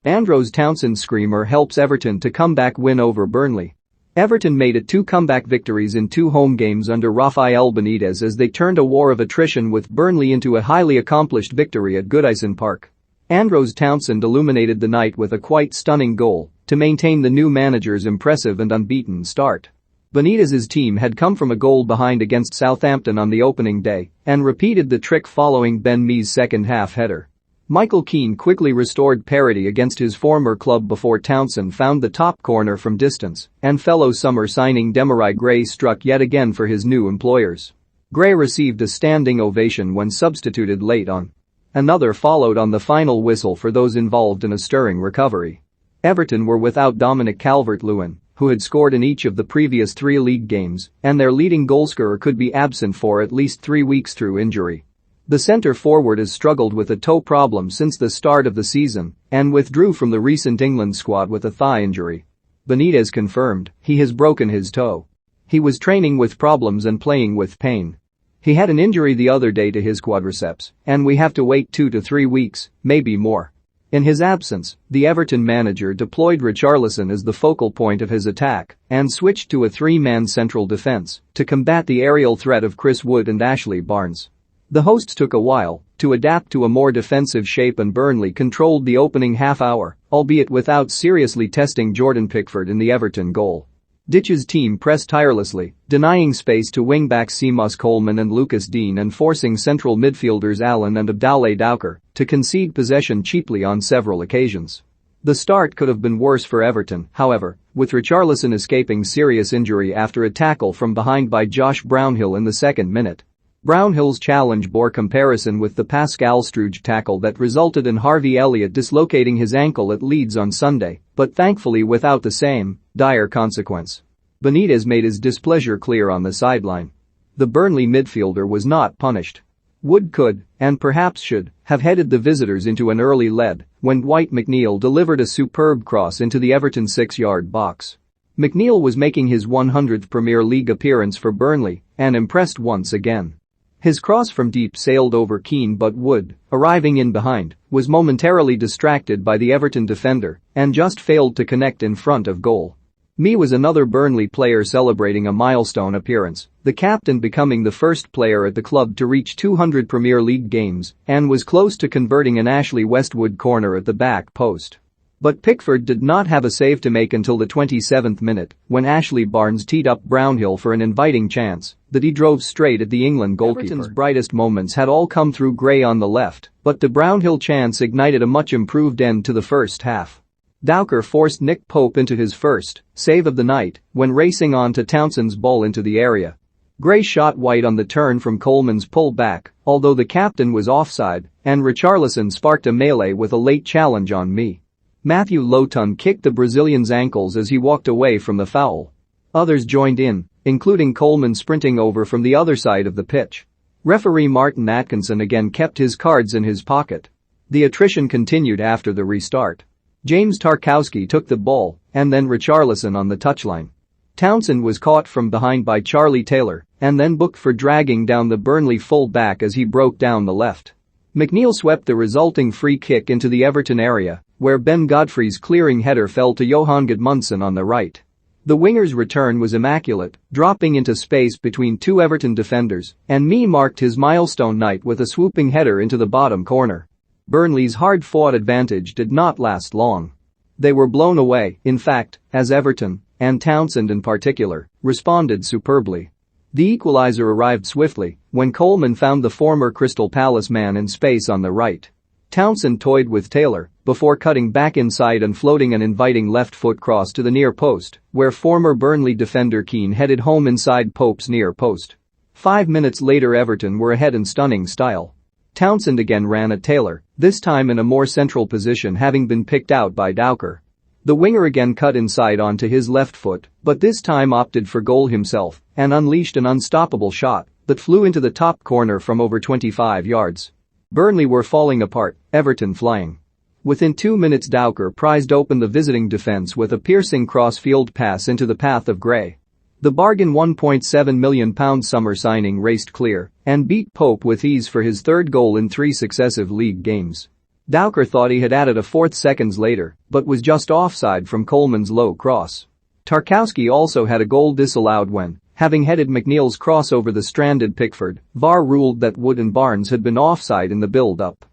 Andros Townsend screamer helps Everton to comeback win over Burnley. Everton made it 2 comeback victories in 2 home games under Rafael Benitez as they turned a war of attrition with Burnley into a highly accomplished victory at Goodison Park. Andros Townsend illuminated the night with a quite stunning goal to maintain the new manager's impressive and unbeaten start. Benitez's team had come from a goal behind against Southampton on the opening day and repeated the trick following Ben Mee's second-half header. Michael Keane quickly restored parity against his former club before Townsend found the top corner from distance and fellow summer signing Demarai Gray struck yet again for his new employers. Gray received a standing ovation when substituted late on. Another followed on the final whistle for those involved in a stirring recovery. Everton were without Dominic Calvert-Lewin, who had scored in each of the previous 3 league games, and their leading goalscorer could be absent for at least 3 weeks through injury. The centre-forward has struggled with a toe problem since the start of the season and withdrew from the recent England squad with a thigh injury. Benitez confirmed he has broken his toe. He was training with problems and playing with pain. He had an injury the other day to his quadriceps, and we have to wait 2 to 3 weeks, maybe more. In his absence, the Everton manager deployed Richarlison as the focal point of his attack and switched to a 3-man central defence to combat the aerial threat of Chris Wood and Ashley Barnes. The hosts took a while to adapt to a more defensive shape and Burnley controlled the opening half-hour, albeit without seriously testing Jordan Pickford in the Everton goal. Ditch's team pressed tirelessly, denying space to wing-backs Seamus Coleman and Lucas Dean and forcing central midfielders Allen and Abdoulaye Doucoure to concede possession cheaply on several occasions. The start could have been worse for Everton, however, with Richarlison escaping serious injury after a tackle from behind by Josh Brownhill in the 2nd minute. Brownhill's challenge bore comparison with the Pascal Struge tackle that resulted in Harvey Elliott dislocating his ankle at Leeds on Sunday, but thankfully without the same dire consequence. Benitez made his displeasure clear on the sideline. The Burnley midfielder was not punished. Wood could, and perhaps should, have headed the visitors into an early lead when Dwight McNeil delivered a superb cross into the Everton 6-yard box. McNeil was making his 100th Premier League appearance for Burnley and impressed once again. His cross from deep sailed over Keane but Wood, arriving in behind, was momentarily distracted by the Everton defender and just failed to connect in front of goal. Mee was another Burnley player celebrating a milestone appearance, the captain becoming the first player at the club to reach 200 Premier League games and was close to converting an Ashley Westwood corner at the back post. But Pickford did not have a save to make until the 27th minute when Ashley Barnes teed up Brownhill for an inviting chance that he drove straight at the England goalkeeper. Everton's brightest moments had all come through Gray on the left, but the Brownhill chance ignited a much improved end to the first half. Doucoure forced Nick Pope into his first save of the night when racing on to Townsend's ball into the area. Gray shot wide on the turn from Coleman's pull-back, although the captain was offside, and Richarlison sparked a melee with a late challenge on Mee. Matthew Lowton kicked the Brazilian's ankles as he walked away from the foul. Others joined in, including Coleman sprinting over from the other side of the pitch. Referee Martin Atkinson again kept his cards in his pocket. The attrition continued after the restart. James Tarkowski took the ball and then Richarlison on the touchline. Townsend was caught from behind by Charlie Taylor and then booked for dragging down the Burnley full-back as he broke down the left. McNeil swept the resulting free kick into the Everton area, where Ben Godfrey's clearing header fell to Johan Gudmundsson on the right. The winger's return was immaculate, dropping into space between 2 Everton defenders, and Mee marked his milestone night with a swooping header into the bottom corner. Burnley's hard-fought advantage did not last long. They were blown away, in fact, as Everton, and Townsend in particular, responded superbly. The equalizer arrived swiftly when Coleman found the former Crystal Palace man in space on the right. Townsend toyed with Taylor before cutting back inside and floating an inviting left foot cross to the near post, where former Burnley defender Keane headed home inside Pope's near post. 5 minutes later Everton were ahead in stunning style. Townsend again ran at Taylor, this time in a more central position having been picked out by Doucoure. The winger again cut inside onto his left foot, but this time opted for goal himself and unleashed an unstoppable shot that flew into the top corner from over 25 yards. Burnley were falling apart, Everton flying. Within 2 minutes Doucoure prized open the visiting defence with a piercing cross-field pass into the path of Gray. The bargain £1.7 million summer signing raced clear and beat Pope with ease for his 3rd goal in 3 successive league games. Dowker thought he had added a fourth seconds later, but was just offside from Coleman's low cross. Tarkowski also had a goal disallowed when, having headed McNeil's cross over the stranded Pickford, VAR ruled that Wood and Barnes had been offside in the build-up.